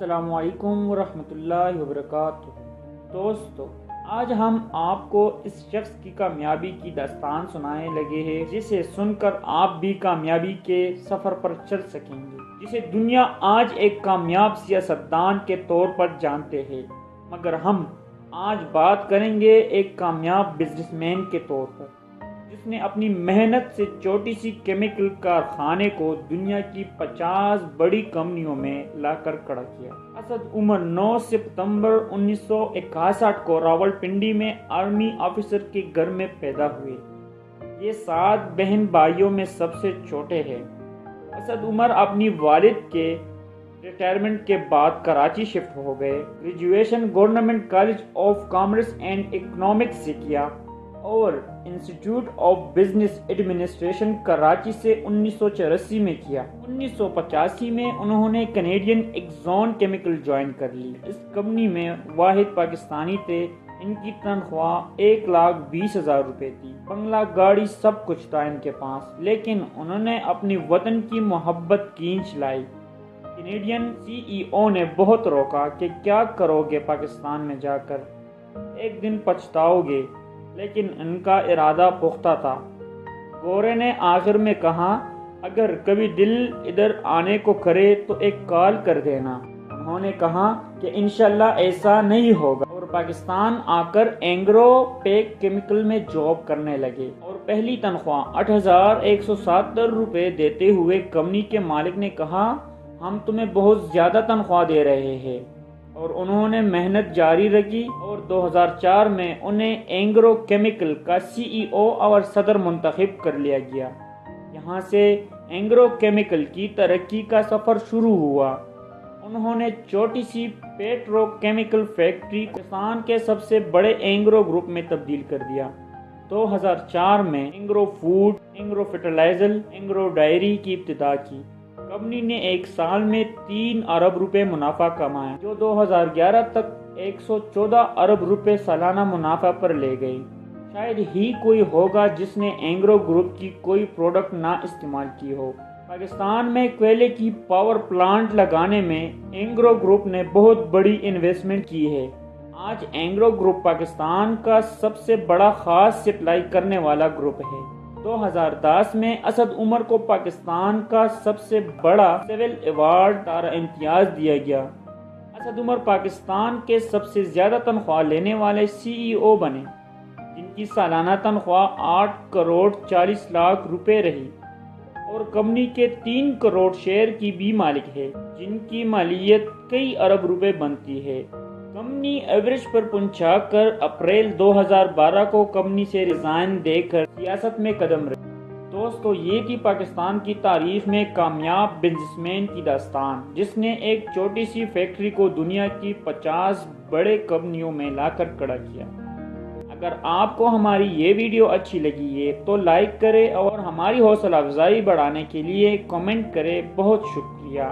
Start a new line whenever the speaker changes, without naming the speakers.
السلام علیکم ورحمۃ اللہ وبرکاتہ۔ دوستو، آج ہم آپ کو اس شخص کی کامیابی کی داستان سنانے لگے ہیں جسے سن کر آپ بھی کامیابی کے سفر پر چل سکیں گے، جسے دنیا آج ایک کامیاب سیاستدان کے طور پر جانتے ہیں، مگر ہم آج بات کریں گے ایک کامیاب بزنس مین کے طور پر، جس نے اپنی محنت سے چھوٹی سی کیمیکل کارخانے کو دنیا کی 50 بڑی کمپنیوں میں لا کر کھڑا کیا۔ اسد عمر 9 ستمبر 1961 کو راولپنڈی میں آرمی آفیسر کے گھر میں پیدا ہوئے۔ یہ 7 بہن بھائیوں میں سب سے چھوٹے ہیں۔ اسد عمر اپنی والد کے ریٹائرمنٹ کے بعد کراچی شفٹ ہو گئے۔ Graduation government college of commerce and economics سے کیا اور institute of business administration Karachi سے 1984 میں کیا۔ 1985 میں انہوں نے کینیڈین ایکزون کیمیکل جوائن کر لی۔ اس کمپنی میں واحد پاکستانی تھے۔ ان کی تنخواہ 1,20,000 روپے تھی۔ بنگلہ، گاڑی، سب کچھ تھا ان کے پاس، لیکن انہوں نے اپنی وطن کی محبت کھینچ لائی۔ کینیڈین CEO نے بہت روکا کہ کیا کرو گے پاکستان میں جا کر، ایک دن پچھتاؤ گے، لیکن ان کا ارادہ پختہ تھا۔ گورے نے آخر میں کہا، اگر کبھی دل ادھر آنے کو کرے تو ایک کال کر دینا۔ انہوں نے کہا کہ انشاءاللہ ایسا نہیں ہوگا، اور پاکستان آ کر اینگرو پیک کیمیکل میں جاب کرنے لگے، اور پہلی تنخواہ 8,170 روپے دیتے ہوئے کمپنی کے مالک نے کہا، ہم تمہیں بہت زیادہ تنخواہ دے رہے ہیں، اور انہوں نے محنت جاری رکھی، اور 2004 میں انہیں اینگرو کیمیکل کا CEO اور صدر منتخب کر لیا گیا۔ یہاں سے اینگرو کیمیکل کی ترقی کا سفر شروع ہوا۔ انہوں نے چھوٹی سی پیٹرو کیمیکل فیکٹری پاکستان کے سب سے بڑے اینگرو گروپ میں تبدیل کر دیا۔ 2004 میں Engro food, Engro fertiliser, Engro dairy کی ابتدا کی۔ کمپنی نے ایک سال میں 3 ارب روپے منافع کمایا، جو 2011 تک 114 ارب روپے سالانہ منافع پر لے گئی۔ شاید ہی کوئی ہوگا جس نے اینگرو گروپ کی کوئی پروڈکٹ نہ استعمال کی ہو۔ پاکستان میں کوئلے کی پاور پلانٹ لگانے میں اینگرو گروپ نے بہت بڑی انویسٹمنٹ کی ہے۔ آج اینگرو گروپ پاکستان کا سب سے بڑا خاص سپلائی کرنے والا گروپ ہے۔ 2010 میں اسد عمر کو پاکستان کا سب سے بڑا سول ایوارڈ تارا امتیاز دیا گیا۔ اسد عمر پاکستان کے سب سے زیادہ تنخواہ لینے والے CEO بنے، جن کی سالانہ تنخواہ 8,40,00,000 روپے رہی، اور کمپنی کے 3 کروڑ شیئر کی بھی مالک ہے، جن کی مالیت کئی ارب روپے بنتی ہے۔ کمپنی ایوریج پر پہنچا کر اپریل 2012 کو کمپنی سے ریزائن دے کر سیاست میں قدم رکھی۔ دوستو، یہ تھی پاکستان کی تاریخ میں کامیاب بزنس مین کی داستان، جس نے ایک چھوٹی سی فیکٹری کو دنیا کی 50 بڑے کمپنیوں میں لا کر کھڑا کیا۔ اگر آپ کو ہماری یہ ویڈیو اچھی لگی ہے تو لائک کریں، اور ہماری حوصلہ افزائی بڑھانے کے لیے کمنٹ کریں۔ بہت شکریہ۔